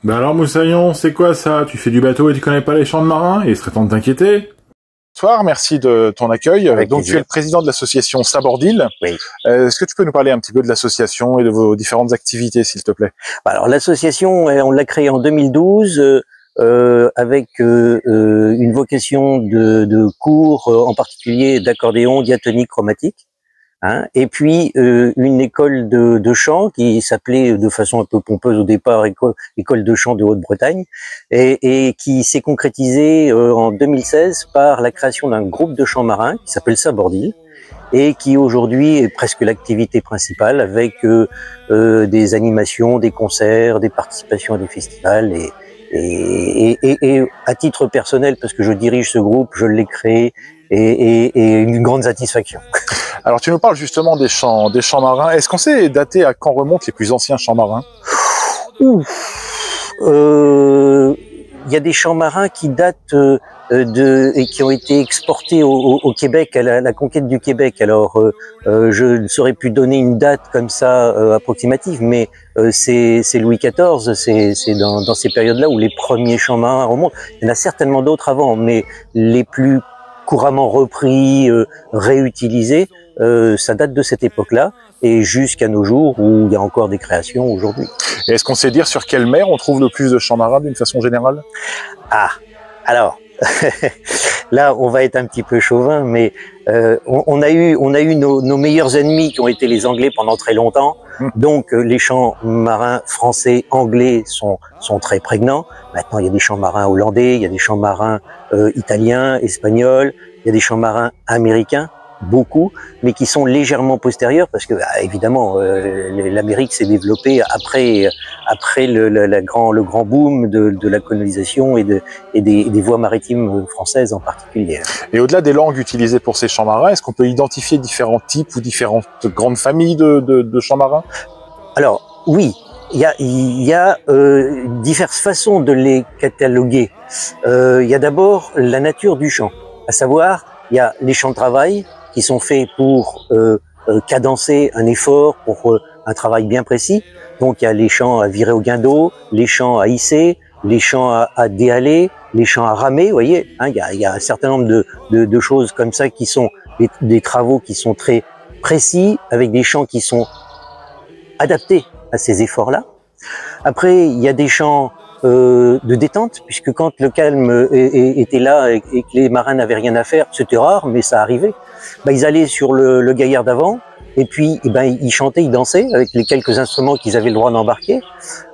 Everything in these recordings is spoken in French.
Ben alors Moussaillon, c'est quoi ça? Tu fais du bateau et tu connais pas les champs de marins? Il serait temps de t'inquiéter. Bonsoir, merci de ton accueil. Avec Donc plaisir. tu es le président de l'association Sabordil. Oui. Est-ce que tu peux nous parler un petit peu de l'association et de vos différentes activités, s'il te plaît? Alors l'association, on l'a créée en 2012 avec une vocation de cours, en particulier d'accordéon, diatonique, chromatique. Hein, et puis une école de chant qui s'appelait de façon un peu pompeuse au départ école de chant de Haute-Bretagne et qui s'est concrétisée en 2016 par la création d'un groupe de chant marin qui s'appelle Sabordil et qui aujourd'hui est presque l'activité principale avec des animations, des concerts, des participations à des festivals et à titre personnel, parce que je dirige ce groupe, je l'ai créé et une grande satisfaction. Alors tu nous parles justement des champs marins. Est-ce qu'on sait dater à quand remontent les plus anciens champs marins? Il y a des champs marins qui datent et qui ont été exportés au Québec, à la conquête du Québec. Alors, je ne saurais plus donner une date comme ça approximative, mais c'est Louis XIV, c'est dans ces périodes-là où les premiers champs marins remontent. Il y en a certainement d'autres avant, mais les plus couramment repris, réutilisés, ça date de cette époque-là et jusqu'à nos jours où il y a encore des créations aujourd'hui. Et est-ce qu'on sait dire sur quelle mer on trouve le plus de champs marins d'une façon générale? Ah, alors là on va être un petit peu chauvin, mais on a eu nos meilleurs ennemis qui ont été les Anglais pendant très longtemps. Donc les champs marins français, anglais sont très prégnants. Maintenant il y a des champs marins hollandais, il y a des champs marins italiens, espagnols, il y a des champs marins américains, beaucoup, mais qui sont légèrement postérieurs parce que évidemment l'Amérique s'est développée après le grand boom de la colonisation et des voies maritimes françaises en particulier. Et au-delà des langues utilisées pour ces champs marins, est-ce qu'on peut identifier différents types ou différentes grandes familles de champs marins? Alors oui, il y a diverses façons de les cataloguer. Il y a d'abord la nature du chant, à savoir il y a les chants de travail qui sont faits pour cadencer un effort, pour un travail bien précis. Donc il y a les chants à virer au guindeau, les chants à hisser, les chants à déhaler, les chants à ramer, vous voyez, hein, il y a un certain nombre de choses comme ça qui sont des travaux qui sont très précis, avec des chants qui sont adaptés à ces efforts-là. Après, il y a des chants de détente, puisque quand le calme était là et que les marins n'avaient rien à faire, c'était rare, mais ça arrivait. Ben, ils allaient sur le gaillard d'avant, et puis ils chantaient, ils dansaient avec les quelques instruments qu'ils avaient le droit d'embarquer.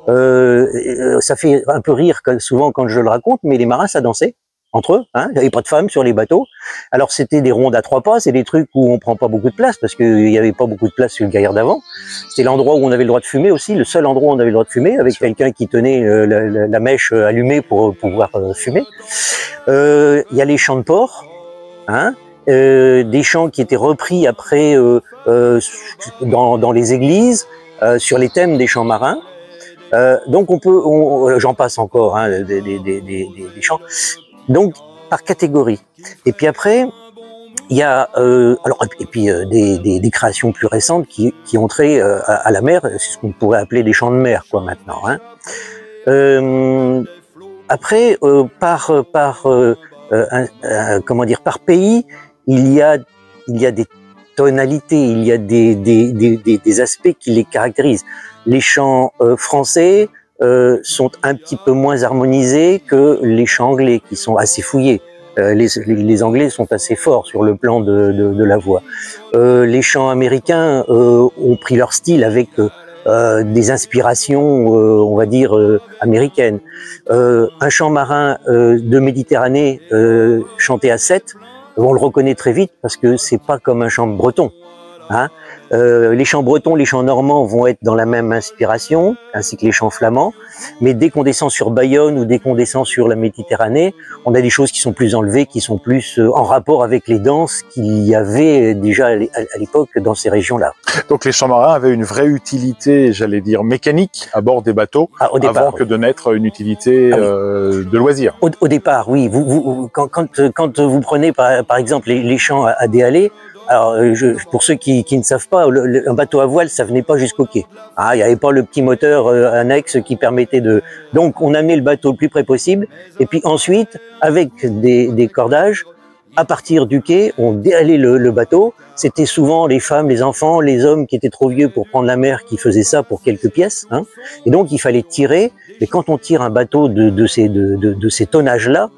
Ça fait un peu rire souvent quand je le raconte, mais les marins, ça dansait entre eux, hein, il n'y avait pas de femmes sur les bateaux. Alors c'était des rondes à 3 pas, c'est des trucs où on prend pas beaucoup de place parce qu'il n'y avait pas beaucoup de place sur le gaillard d'avant. C'était l'endroit où on avait le droit de fumer aussi, le seul endroit où on avait le droit de fumer, avec quelqu'un qui tenait la mèche allumée pour pouvoir fumer. Il y a les chants de port, hein, des chants qui étaient repris après dans les églises sur les thèmes des chants marins. Donc j'en passe encore, hein, des chants. Donc par catégorie. Et puis après, il y a des créations plus récentes qui ont trait à la mer, c'est ce qu'on pourrait appeler des chants de mer, quoi, maintenant. Hein. Après, par pays, il y a des tonalités, il y a des aspects qui les caractérisent. Les chants français sont un petit peu moins harmonisés que les chants anglais, qui sont assez fouillés. Les Anglais sont assez forts sur le plan de la voix. Les chants américains ont pris leur style avec des inspirations, on va dire, américaines. Un chant marin de Méditerranée chanté à 7, on le reconnaît très vite parce que c'est pas comme un chant breton. Hein. Les chants bretons, les chants normands vont être dans la même inspiration, ainsi que les chants flamands, mais dès qu'on descend sur Bayonne ou dès qu'on descend sur la Méditerranée, on a des choses qui sont plus enlevées, qui sont plus en rapport avec les danses qu'il y avait déjà à l'époque dans ces régions-là. Donc les chants marins avaient une vraie utilité, j'allais dire mécanique, à bord des bateaux, avant que de naître une utilité de loisir. Au départ, oui. Quand vous prenez par exemple les chants à déhaler, Alors, pour ceux qui ne savent pas, un bateau à voile, ça venait pas jusqu'au quai. Ah, il n'y avait pas le petit moteur annexe qui permettait de... Donc, on amenait le bateau le plus près possible. Et puis ensuite, avec des cordages, à partir du quai, on déhalait le bateau. C'était souvent les femmes, les enfants, les hommes qui étaient trop vieux pour prendre la mer qui faisaient ça pour quelques pièces. Hein. Et donc, il fallait tirer. Mais quand on tire un bateau de ces tonnages-là,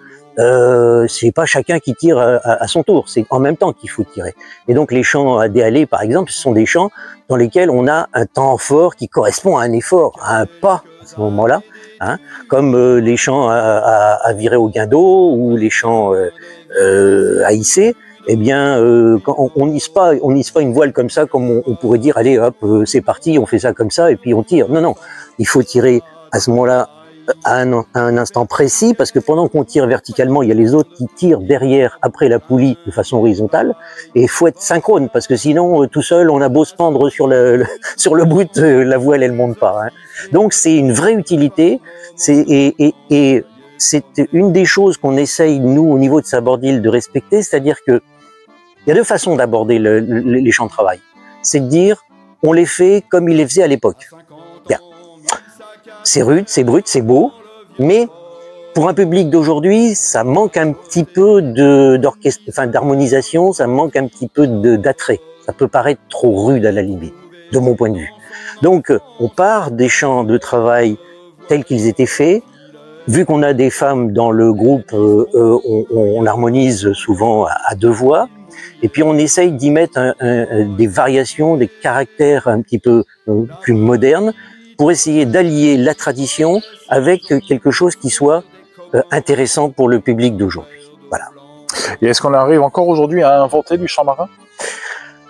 c'est pas chacun qui tire à son tour, c'est en même temps qu'il faut tirer. Et donc les champs à déhaler, par exemple, ce sont des champs dans lesquels on a un temps fort qui correspond à un effort, à un pas à ce moment-là, hein, comme les champs à virer au guindeau ou les champs à hisser. Eh bien, quand on n'hisse pas une voile comme ça, comme on pourrait dire, allez hop, c'est parti, on fait ça comme ça et puis on tire. Non, non, il faut tirer à ce moment-là à un instant précis, parce que pendant qu'on tire verticalement, il y a les autres qui tirent derrière, après la poulie, de façon horizontale, et il faut être synchrone, parce que sinon, tout seul, on a beau se pendre sur sur le bout, la voile, elle monte pas. Hein. Donc, c'est une vraie utilité, et c'est une des choses qu'on essaye, nous, au niveau de Sabordil, de respecter, c'est-à-dire que il y a deux façons d'aborder les champs de travail. C'est de dire, on les fait comme ils les faisaient à l'époque. Bien. C'est rude, c'est brut, c'est beau, mais pour un public d'aujourd'hui, ça manque un petit peu d'harmonisation, ça manque un petit peu d'attrait. Ça peut paraître trop rude à la limite, de mon point de vue. Donc, on part des champs de travail tels qu'ils étaient faits. Vu qu'on a des femmes dans le groupe, on harmonise souvent à deux voix. Et puis on essaye d'y mettre des variations, des caractères un petit peu plus modernes, pour essayer d'allier la tradition avec quelque chose qui soit intéressant pour le public d'aujourd'hui. Voilà. Et est-ce qu'on arrive encore aujourd'hui à inventer du champ marin?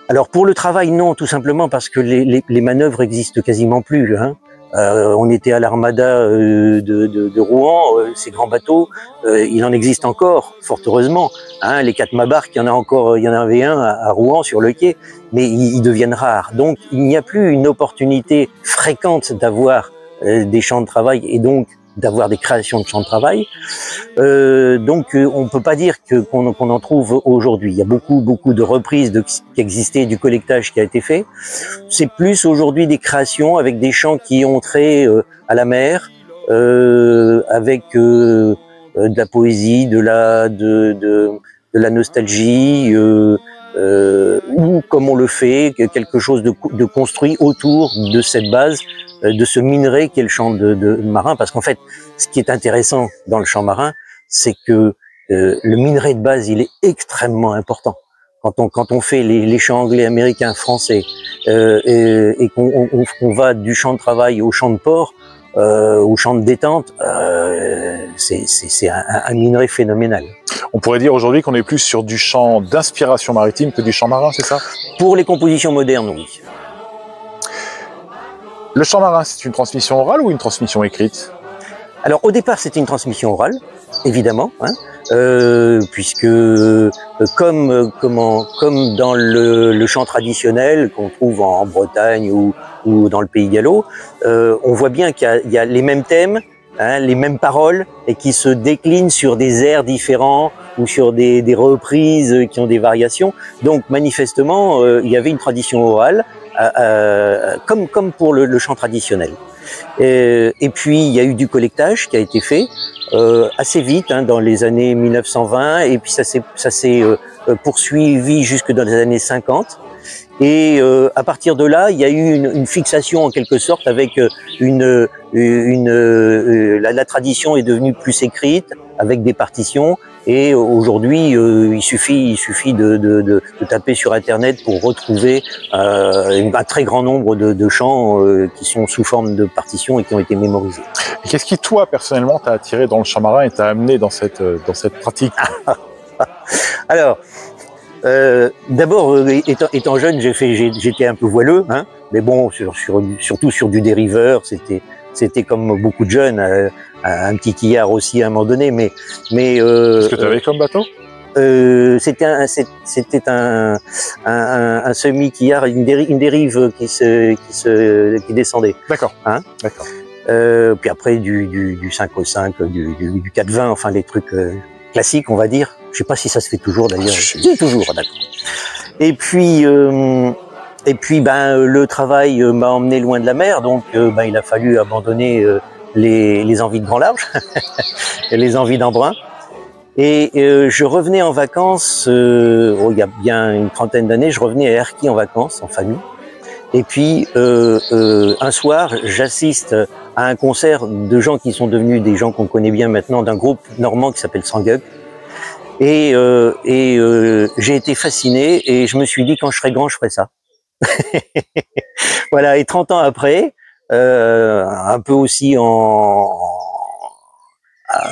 Alors pour le travail, non, tout simplement parce que les manœuvres existent quasiment plus. Hein. On était à l'Armada de Rouen, ces grands bateaux, il en existe encore, fort heureusement. Hein, les 4 mabarques, il y en a encore, il y en avait un à Rouen sur le quai, mais ils deviennent rares. Donc il n'y a plus une opportunité fréquente d'avoir des champs de travail et donc d'avoir des créations de champs de travail. Donc on peut pas dire qu'on en trouve aujourd'hui. Il y a beaucoup de reprises qui existaient, du collectage qui a été fait. C'est plus aujourd'hui des créations avec des champs qui ont trait à la mer, avec de la poésie, de la nostalgie, ou comme on le fait, quelque chose de construit autour de cette base, de ce minerai qu'est le champ de marin, parce qu'en fait, ce qui est intéressant dans le champ marin, c'est que le minerai de base, il est extrêmement important. Quand on fait les champs anglais, américains, français, et qu'on va du champ de travail au champ de port, au champ de détente, c'est un minerai phénoménal. On pourrait dire aujourd'hui qu'on est plus sur du champ d'inspiration maritime que du champ marin, c'est ça? Pour les compositions modernes, oui. Le champ marin, c'est une transmission orale ou une transmission écrite? Alors au départ, c'était une transmission orale, évidemment, hein, puisque comme dans le chant traditionnel qu'on trouve en Bretagne ou dans le Pays gallo, on voit bien qu'il y a les mêmes thèmes, hein, les mêmes paroles, et qui se déclinent sur des airs différents ou sur des reprises qui ont des variations. Donc manifestement, il y avait une tradition orale, comme pour le chant traditionnel. Et puis il y a eu du collectage qui a été fait assez vite, hein, dans les années 1920, et puis ça s'est poursuivi jusque dans les années 50. Et à partir de là, il y a eu une fixation en quelque sorte, avec la tradition est devenue plus écrite, avec des partitions. Et aujourd'hui, il suffit de taper sur Internet pour retrouver un très grand nombre de chants qui sont sous forme de partitions et qui ont été mémorisés. Qu'est-ce qui, toi, personnellement, t'a attiré dans le champ marin et t'a amené dans cette pratique? Alors, d'abord, étant jeune, j'étais un peu voileux, hein, mais bon, surtout sur du dériveur, c'était comme beaucoup de jeunes, un petit quillard aussi à un moment donné, mais Qu'est-ce que tu avais comme bateau? C'était un semi-quillard, une dérive qui descendait. D'accord. Hein, d'accord. Puis après du 5-5, du 4-20, enfin les trucs classiques, on va dire. Je sais pas si ça se fait toujours d'ailleurs. Si, toujours, d'accord. Et puis ben le travail m'a emmené loin de la mer, donc ben il a fallu abandonner les envies de grand large et les envies d'embrun. Et je revenais en vacances, il y a bien une trentaine d'années, je revenais à Erquy en vacances, en famille. Et puis un soir, j'assiste à un concert de gens qui sont devenus des gens qu'on connaît bien maintenant, d'un groupe normand qui s'appelle Sangug. Et j'ai été fasciné et je me suis dit quand je serai grand, je ferai ça. Voilà, et 30 ans après, un peu aussi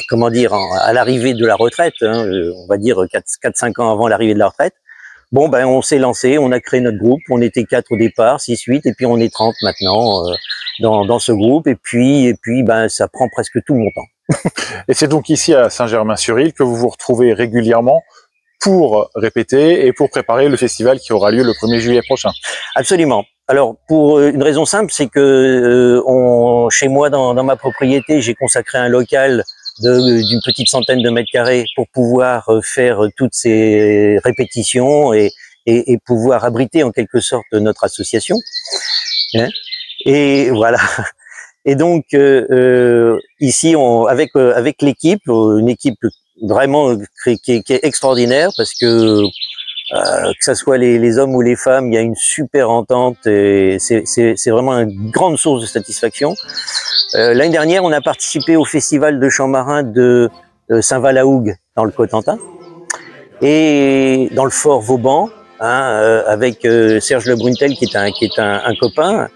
comment dire, à l'arrivée de la retraite, hein, on va dire 4-5 ans avant l'arrivée de la retraite, bon ben on s'est lancé, on a créé notre groupe, on était 4 au départ, 6, 8, et puis on est 30 maintenant dans ce groupe, et puis ben ça prend presque tout mon temps. Et c'est donc ici à Saint-Germain-sur-Île que vous vous retrouvez régulièrement pour répéter et pour préparer le festival qui aura lieu le 1er juillet prochain. Absolument. Alors pour une raison simple, c'est que chez moi dans ma propriété, j'ai consacré un local d'une petite centaine de mètres carrés pour pouvoir faire toutes ces répétitions et pouvoir abriter en quelque sorte notre association. Hein, et voilà. Et donc ici, avec l'équipe, une équipe vraiment qui est extraordinaire parce que ça soit les hommes ou les femmes, il y a une super entente et c'est vraiment une grande source de satisfaction. L'année dernière, on a participé au festival de chant marin de Saint-Val-la-Hougue dans le Cotentin et dans le fort Vauban, hein, avec Serge Le Bruntel qui est un copain.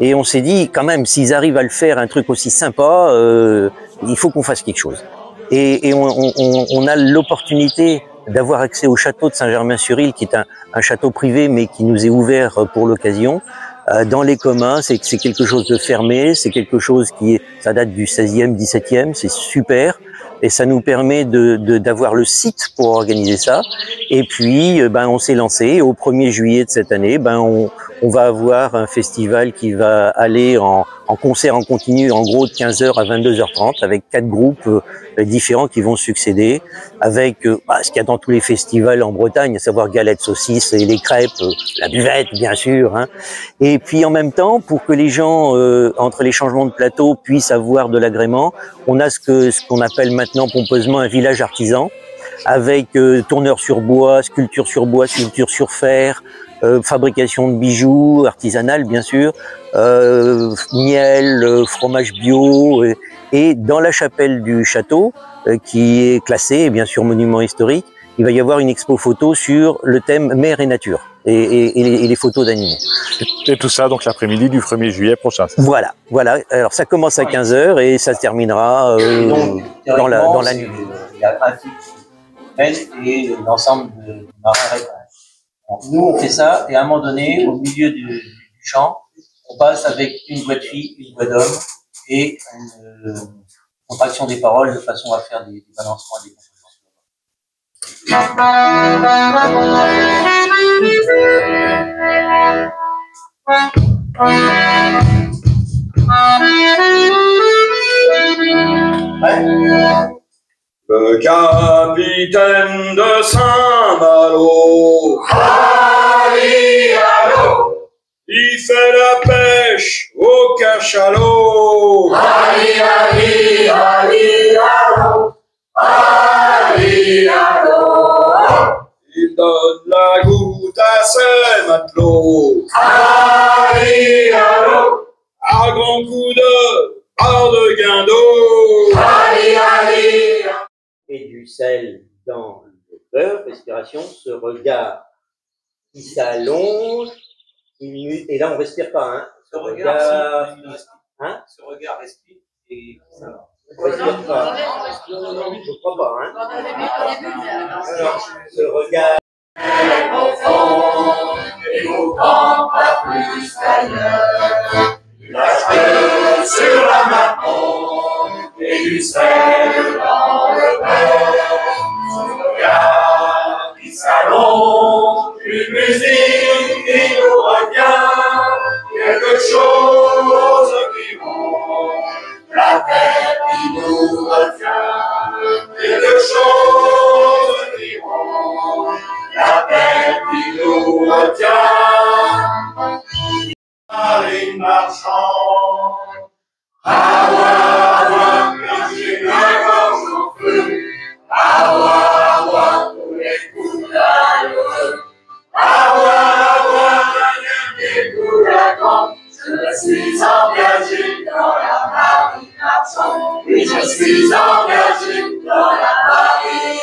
Et on s'est dit, quand même, s'ils arrivent à le faire, un truc aussi sympa, il faut qu'on fasse quelque chose. Et on a l'opportunité d'avoir accès au château de Saint-Germain-sur-Île, qui est un château privé, mais qui nous est ouvert pour l'occasion. Dans les communs, c'est quelque chose de fermé, c'est quelque chose ça date du 16e, 17e, c'est super. Et ça nous permet d'avoir le site pour organiser ça. Et puis, ben, on s'est lancé. Au 1er juillet de cette année, ben, on va avoir un festival qui va aller en concert en continu, en gros de 15h à 22h30, avec 4 groupes différents qui vont succéder, avec ce qu'il y a dans tous les festivals en Bretagne, à savoir galettes, saucisses et les crêpes, la buvette, bien sûr. Hein. Et puis en même temps, pour que les gens, entre les changements de plateau, puissent avoir de l'agrément, on a ce qu'on appelle maintenant pompeusement un village artisan, avec tourneur sur bois, sculpture sur fer, fabrication de bijoux, artisanal bien sûr, miel, fromage bio, et dans la chapelle du château, qui est classée, bien sûr monument historique, il va y avoir une expo photo sur le thème mer et nature, et les photos d'animaux. Et tout ça donc l'après-midi du 1er juillet prochain. Voilà. Alors ça commence à 15h et ça se terminera dans la nuit. Il y a un fixe et l'ensemble de marins répondent. Nous, on fait ça, et à un moment donné, au milieu du champ, on passe avec une voix de fille, une voix d'homme, et une contraction des paroles de façon à faire des balancements et des compensations. Le capitaine de Saint-Malo, il fait la pêche au cachalot. Il donne la goutte à ses matelots. À grands coups de barre de guindeau. Et du sel dans le beurre, respiration, ce regard qui s'allonge, et là on respire pas, hein. Ce regard respire et ça va. On respire pas. Non, je crois pas, hein. Alors, ce regard Au fond, il vous prend pas plus qu'ailleurs. Du lâche sur la main et du sel dans le beurre. Ce regard qui s'allonge, une musique qui nous revient, quelque chose qui monte, la tête qui nous retient, quelque chose qui monte, la tête qui nous et je suis engagé dans la marine.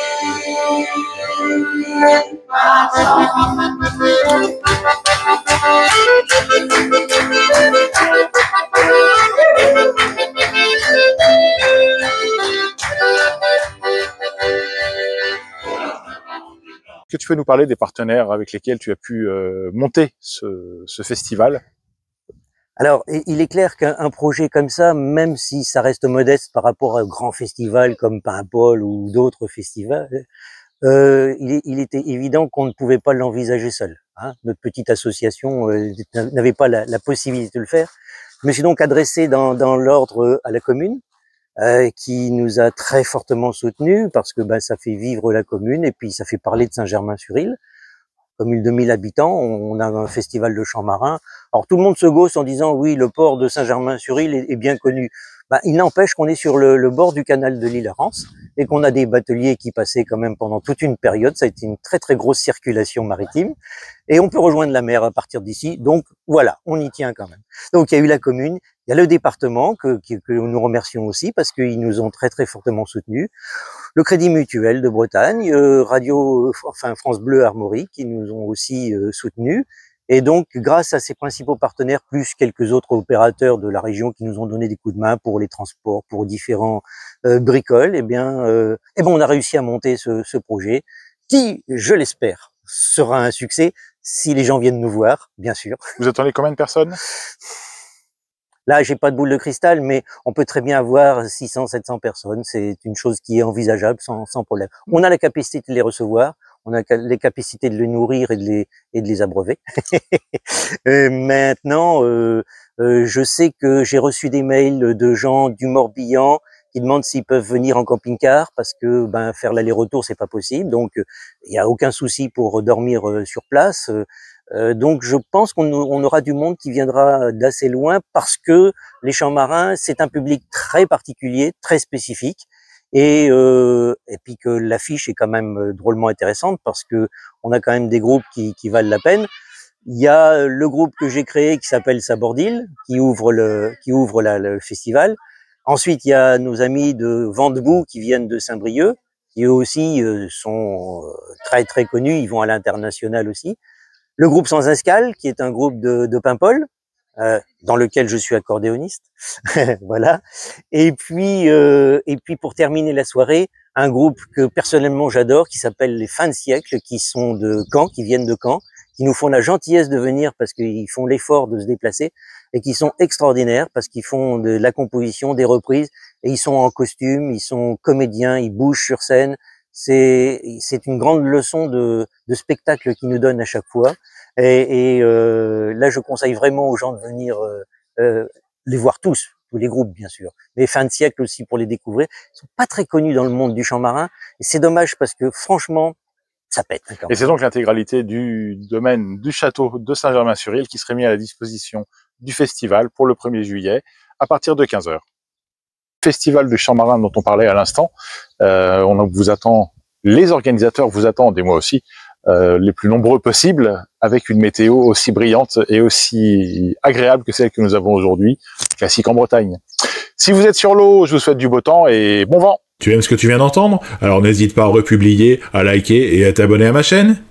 Est-ce que tu peux nous parler des partenaires avec lesquels tu as pu monter ce festival? Alors, il est clair qu'un projet comme ça, même si ça reste modeste par rapport à un grand festival comme Paimpol ou d'autres festivals, il était évident qu'on ne pouvait pas l'envisager seul. Hein. Notre petite association n'avait pas la possibilité de le faire. Je me suis donc adressé dans l'ordre à la commune, qui nous a très fortement soutenus parce que ça fait vivre la commune et puis ça fait parler de Saint-Germain-sur-Île. Commune de 1000 habitants, on a un festival de chants marins. Alors tout le monde se gausse en disant oui, le port de Saint-Germain-sur-Île est bien connu. Il n'empêche qu'on est sur le bord du canal de l'île à Rance et qu'on a des bateliers qui passaient quand même pendant toute une période. Ça a été une très très grosse circulation maritime et on peut rejoindre la mer à partir d'ici. Donc voilà, on y tient quand même. Donc il y a eu la commune, il y a le département que nous remercions aussi parce qu'ils nous ont très très fortement soutenus. Le Crédit Mutuel de Bretagne, France Bleu Armorique qui nous ont aussi soutenus. Et donc, grâce à ces principaux partenaires, plus quelques autres opérateurs de la région qui nous ont donné des coups de main pour les transports, pour différents bricoles, on a réussi à monter ce projet qui, je l'espère, sera un succès si les gens viennent nous voir, bien sûr. Vous attendez combien de personnes? Là, j'ai pas de boule de cristal, mais on peut très bien avoir 600, 700 personnes. C'est une chose qui est envisageable sans problème. On a la capacité de les recevoir. On a les capacités de les nourrir et de les abreuver. Maintenant, je sais que j'ai reçu des mails de gens du Morbihan qui demandent s'ils peuvent venir en camping-car parce que faire l'aller-retour c'est pas possible. Donc il y a aucun souci pour dormir sur place. Donc je pense qu'on aura du monde qui viendra d'assez loin parce que les chants marins c'est un public très particulier, très spécifique. Et puis que l'affiche est quand même drôlement intéressante parce que on a quand même des groupes qui valent la peine. Il y a le groupe que j'ai créé qui s'appelle Sabordil, qui ouvre le festival. Ensuite, il y a nos amis de Vent debout qui viennent de Saint-Brieuc, qui eux aussi sont très très connus, ils vont à l'international aussi. Le groupe Sans Escale, qui est un groupe de Paimpol, dans lequel je suis accordéoniste, voilà. Et puis pour terminer la soirée, un groupe que personnellement j'adore, qui s'appelle les Fins de siècle, qui sont de Caen, qui viennent de Caen, qui nous font la gentillesse de venir parce qu'ils font l'effort de se déplacer et qui sont extraordinaires parce qu'ils font de la composition, des reprises et ils sont en costume, ils sont comédiens, ils bougent sur scène. C'est une grande leçon de spectacle qu'ils nous donnent à chaque fois. Et là, je conseille vraiment aux gens de venir les voir tous les groupes bien sûr, mais Fin de siècle aussi pour les découvrir. Ils sont pas très connus dans le monde du chant marin et c'est dommage parce que franchement, ça pète. Et c'est donc l'intégralité du domaine du château de Saint-Germain-sur-Île qui serait mis à la disposition du festival pour le 1er juillet à partir de 15h. Festival du chant marin dont on parlait à l'instant, on vous attend, les organisateurs vous attendent et moi aussi, les plus nombreux possibles, avec une météo aussi brillante et aussi agréable que celle que nous avons aujourd'hui, classique en Bretagne. Si vous êtes sur l'eau, je vous souhaite du beau temps et bon vent. Tu aimes ce que tu viens d'entendre? Alors n'hésite pas à republier, à liker et à t'abonner à ma chaîne.